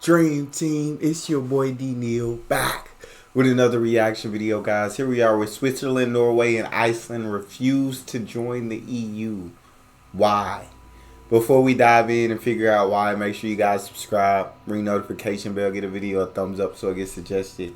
Dream Team, it's your boy Neal back with another reaction video, guys. Here we are with Switzerland, Norway, and Iceland refuse to join the EU. Why? Before we dive in and figure out why, make sure you guys subscribe, ring notification bell, get a video a thumbs up so it gets suggested.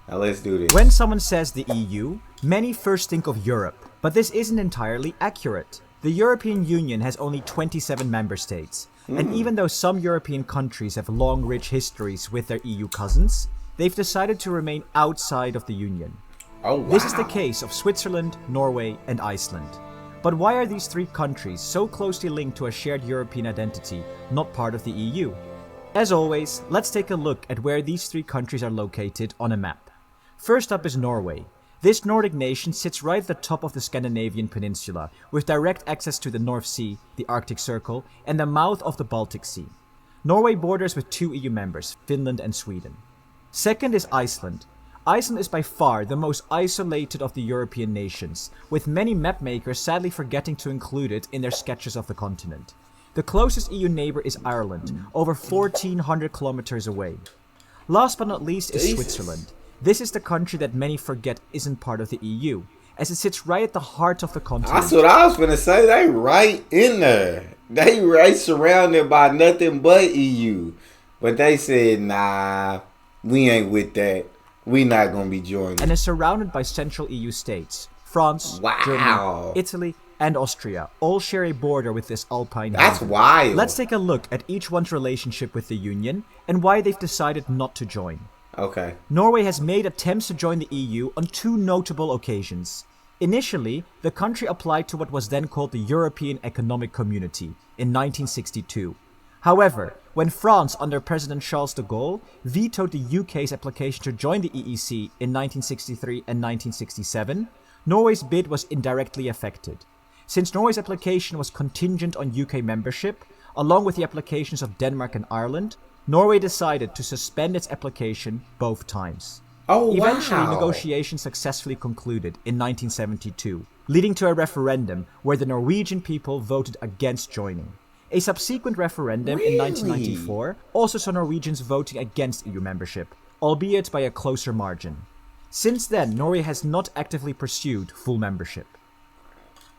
Now let's do this. When someone says the EU, many first think of Europe, but this isn't entirely accurate. The European Union has only 27 member states. And even though some European countries have long, rich histories with their EU cousins, they've decided to remain outside of the Union. Oh, wow. This is the case of Switzerland, Norway, and Iceland. But why are these three countries so closely linked to a shared European identity, not part of the EU? As always, let's take a look at where these three countries are located on a map. First up is Norway. This Nordic nation sits right at the top of the Scandinavian peninsula, with direct access to the North Sea, the Arctic Circle, and the mouth of the Baltic Sea. Norway borders with two EU members, Finland and Sweden. Second is Iceland. Iceland is by far the most isolated of the European nations, with many mapmakers sadly forgetting to include it in their sketches of the continent. The closest EU neighbor is Ireland, over 1,400 kilometers away. Last but not least is Switzerland. This is the country that many forget isn't part of the EU, as it sits right at the heart of the continent. That's what I was gonna say. They right in there. They right surrounded by nothing but EU. But they said, nah, we ain't with that. We not gonna be joining. And is surrounded by central EU states. France, Germany, Italy, and Austria all share a border with this alpine That's region. wild. Let's take a look at each one's relationship with the Union and why they've decided not to join. Okay. Norway has made attempts to join the EU on two notable occasions. Initially, the country applied to what was then called the European Economic Community in 1962. However, when France under President Charles de Gaulle vetoed the UK's application to join the EEC in 1963 and 1967, Norway's bid was indirectly affected. Since Norway's application was contingent on UK membership, along with the applications of Denmark and Ireland, Norway decided to suspend its application both times. Eventually, negotiations successfully concluded in 1972, leading to a referendum where the Norwegian people voted against joining. A subsequent referendum in 1994 also saw Norwegians voting against EU membership, albeit by a closer margin. Since then, Norway has not actively pursued full membership.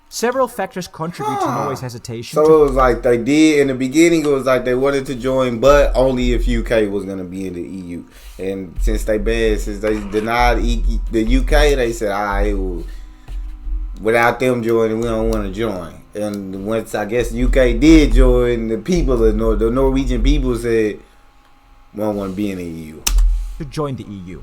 Several factors contribute to Norway's hesitation. So it was like they did in the beginning. It was like they wanted to join, but only if UK was going to be in the EU. And since they denied the UK, they said, "All right, well, without them joining, we don't want to join." And once I guess UK did join, the people, the Norwegian people said, "We don't want to be in the EU." To join the EU,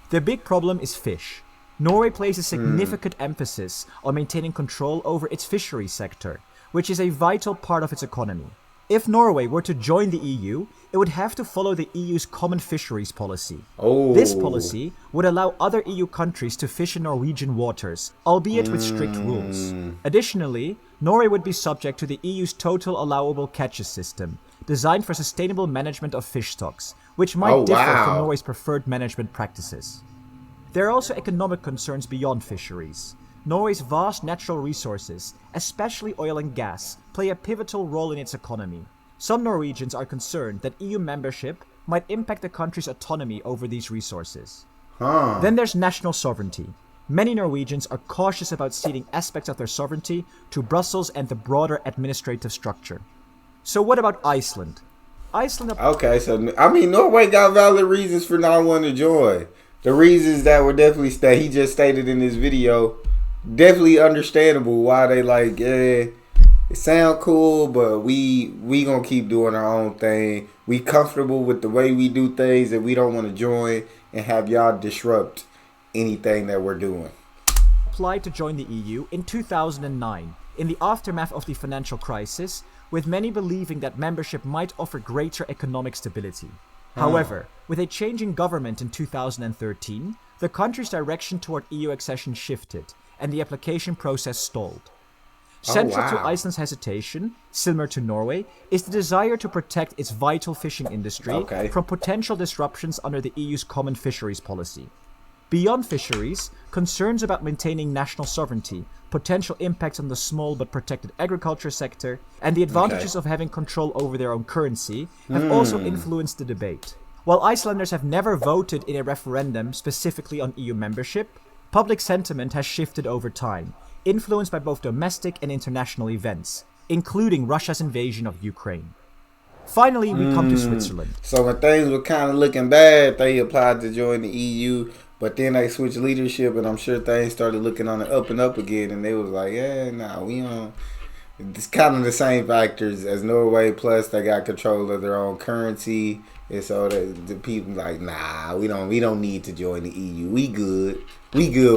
the big problem is fish. Norway places significant emphasis on maintaining control over its fisheries sector, which is a vital part of its economy. If Norway were to join the EU, it would have to follow the EU's common fisheries policy. This policy would allow other EU countries to fish in Norwegian waters, albeit with strict rules. Additionally, Norway would be subject to the EU's total allowable catches system, designed for sustainable management of fish stocks, which might differ from Norway's preferred management practices. There are also economic concerns beyond fisheries. Norway's vast natural resources, especially oil and gas, play a pivotal role in its economy. Some Norwegians are concerned that EU membership might impact the country's autonomy over these resources. Then there's national sovereignty. Many Norwegians are cautious about ceding aspects of their sovereignty to Brussels and the broader administrative structure. So what about Iceland? Okay, so I mean, Norway got valid reasons for not wanting to join. The reasons that were definitely he just stated in this video, definitely understandable why they like, it sound cool, but we gonna keep doing our own thing. We comfortable with the way we do things, and we don't want to join and have y'all disrupt anything that we're doing. Applied to join the EU in 2009, in the aftermath of the financial crisis, with many believing that membership might offer greater economic stability. However, with a changing government in 2013, the country's direction toward EU accession shifted, and the application process stalled. Central to Iceland's hesitation, similar to Norway, is the desire to protect its vital fishing industry from potential disruptions under the EU's common fisheries policy. Beyond fisheries, concerns about maintaining national sovereignty, potential impacts on the small but protected agriculture sector, and the advantages of having control over their own currency have also influenced the debate. While Icelanders have never voted in a referendum specifically on EU membership, public sentiment has shifted over time, influenced by both domestic and international events, including Russia's invasion of Ukraine. Finally, we come to Switzerland. So when things were kind of looking bad, they applied to join the EU, but then they switched leadership, and I'm sure things started looking on the up and up again, and they was like, yeah, nah, we don't. It's kind of the same factors as Norway, plus they got control of their own currency, and so the people like, nah, we don't need to join the EU. We good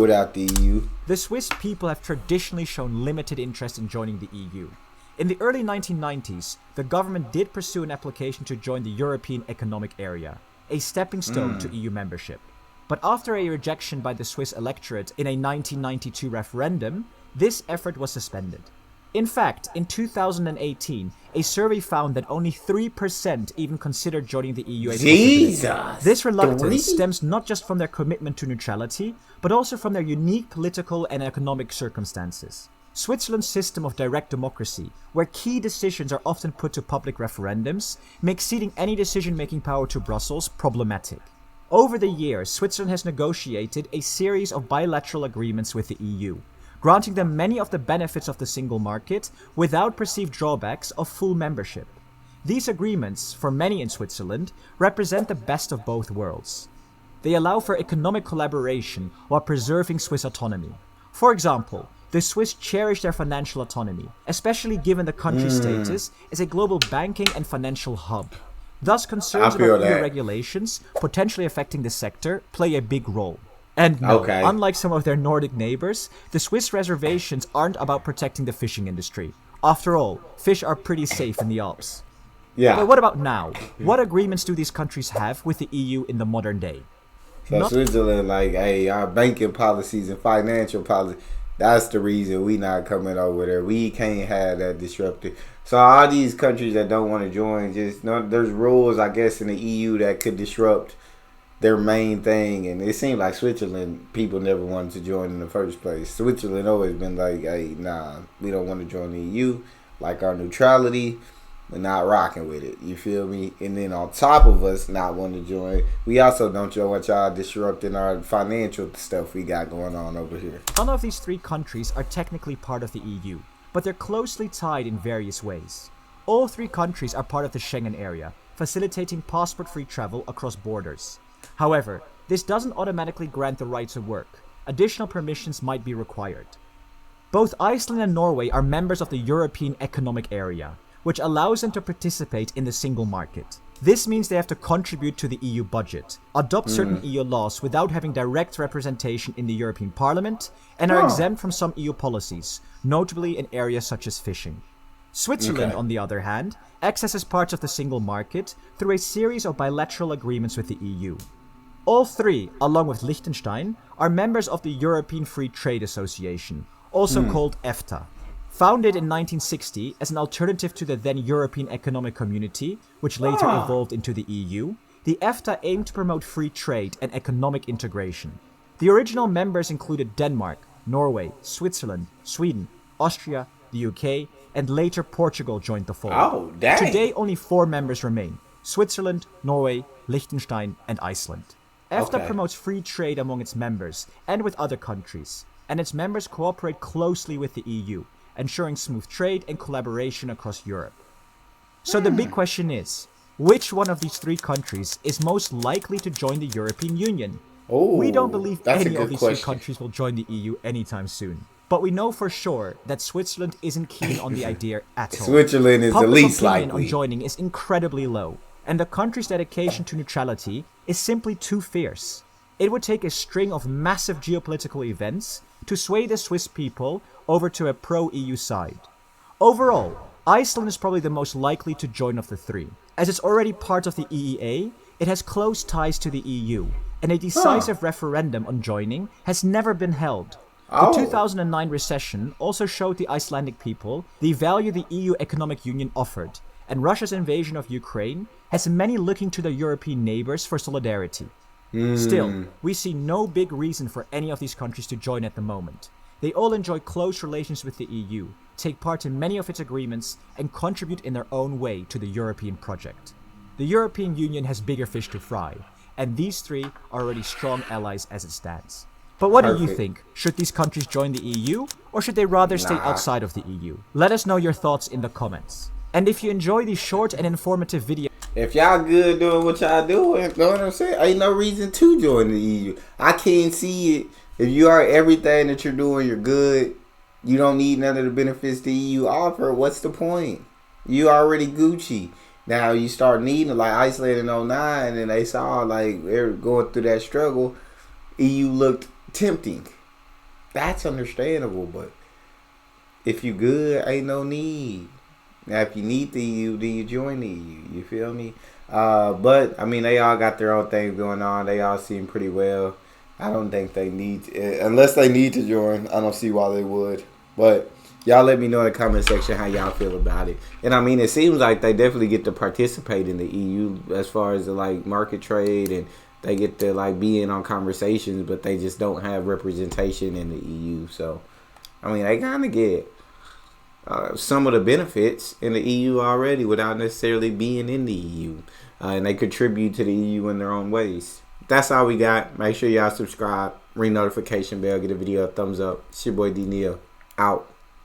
without the EU. The Swiss people have traditionally shown limited interest in joining the EU. In the early 1990s, the government did pursue an application to join the European Economic Area, a stepping stone to EU membership. But after a rejection by the Swiss electorate in a 1992 referendum, this effort was suspended. In fact, in 2018, a survey found that only 3% even considered joining the EU as a possibility. This reluctance stems not just from their commitment to neutrality, but also from their unique political and economic circumstances. Switzerland's system of direct democracy, where key decisions are often put to public referendums, makes ceding any decision-making power to Brussels problematic. Over the years, Switzerland has negotiated a series of bilateral agreements with the EU, granting them many of the benefits of the single market without perceived drawbacks of full membership. These agreements, for many in Switzerland, represent the best of both worlds. They allow for economic collaboration while preserving Swiss autonomy. For example, the Swiss cherish their financial autonomy, especially given the country's status as a global banking and financial hub. Thus, concerns about EU regulations potentially affecting the sector play a big role. And no, unlike some of their Nordic neighbors, the Swiss reservations aren't about protecting the fishing industry. After all, fish are pretty safe in the Alps. Yeah. But what about now? What agreements do these countries have with the EU in the modern day? So Switzerland, like, hey, our banking policies and financial policy, that's the reason we not coming over there. We can't have that disrupted. So all these countries that don't want to join, there's rules, I guess, in the EU that could disrupt their main thing. And it seemed like Switzerland, people never wanted to join in the first place. Switzerland always been like, hey, nah, we don't want to join the EU. Like our neutrality, we're not rocking with it. You feel me? And then on top of us not wanting to join, we also don't want y'all disrupting our financial stuff we got going on over here. None of these three countries are technically part of the EU, but they're closely tied in various ways. All three countries are part of the Schengen area, facilitating passport-free travel across borders. However, this doesn't automatically grant the right to work. Additional permissions might be required. Both Iceland and Norway are members of the European Economic Area, which allows them to participate in the single market. This means they have to contribute to the EU budget, adopt certain EU laws without having direct representation in the European Parliament, and are exempt from some EU policies, notably in areas such as fishing. Switzerland, on the other hand, accesses parts of the single market through a series of bilateral agreements with the EU. All three, along with Liechtenstein, are members of the European Free Trade Association, also called EFTA. Founded in 1960 as an alternative to the then European Economic Community, which later evolved into the EU, the EFTA aimed to promote free trade and economic integration. The original members included Denmark, Norway, Switzerland, Sweden, Austria, the UK, and later Portugal joined the fold. Oh, dang. Today, only 4 members remain: Switzerland, Norway, Liechtenstein, and Iceland. EFTA promotes free trade among its members and with other countries, and its members cooperate closely with the EU, ensuring smooth trade and collaboration across Europe. So the big question is, which one of these three countries is most likely to join the European Union? We don't believe any of these three countries will join the EU anytime soon. But we know for sure that Switzerland isn't keen on the idea at all. Switzerland is the least likely. Public opinion on joining is incredibly low, and the country's dedication to neutrality is simply too fierce. It would take a string of massive geopolitical events to sway the Swiss people over to a pro-EU side. Overall, Iceland is probably the most likely to join of the three. As it's already part of the EEA, it has close ties to the EU, and a decisive referendum on joining has never been held. The 2009 recession also showed the Icelandic people the value the EU economic union offered, and Russia's invasion of Ukraine has many looking to their European neighbors for solidarity. Still, we see no big reason for any of these countries to join at the moment. They all enjoy close relations with the EU, take part in many of its agreements, and contribute in their own way to the European project. The European Union has bigger fish to fry, and these three are already strong allies as it stands. But what do you think? Should these countries join the EU, or should they rather stay outside of the EU? Let us know your thoughts in the comments. And if you enjoy these short and informative videos, if y'all good doing what y'all doing, know what I'm saying? Ain't no reason to join the EU. I can't see it. If you are everything that you're doing, you're good. You don't need none of the benefits the EU offer. What's the point? You already Gucci. Now you start needing, like Iceland in '09, and they saw like they were going through that struggle. EU looked tempting. That's understandable, but if you good, ain't no need. Now, if you need the EU, then you join the EU. You feel me? But, I mean, they all got their own things going on. They all seem pretty well. I don't think they need to, unless they need to join, I don't see why they would. But y'all let me know in the comment section how y'all feel about it. And, I mean, it seems like they definitely get to participate in the EU as far as, the, like, market trade. And they get to, like, be in on conversations, but they just don't have representation in the EU. So, I mean, they kind of get some of the benefits in the EU already without necessarily being in the EU. And they contribute to the EU in their own ways. That's all we got. Make sure y'all subscribe, ring notification bell, get a video a thumbs up. It's your boy D Neal. Out.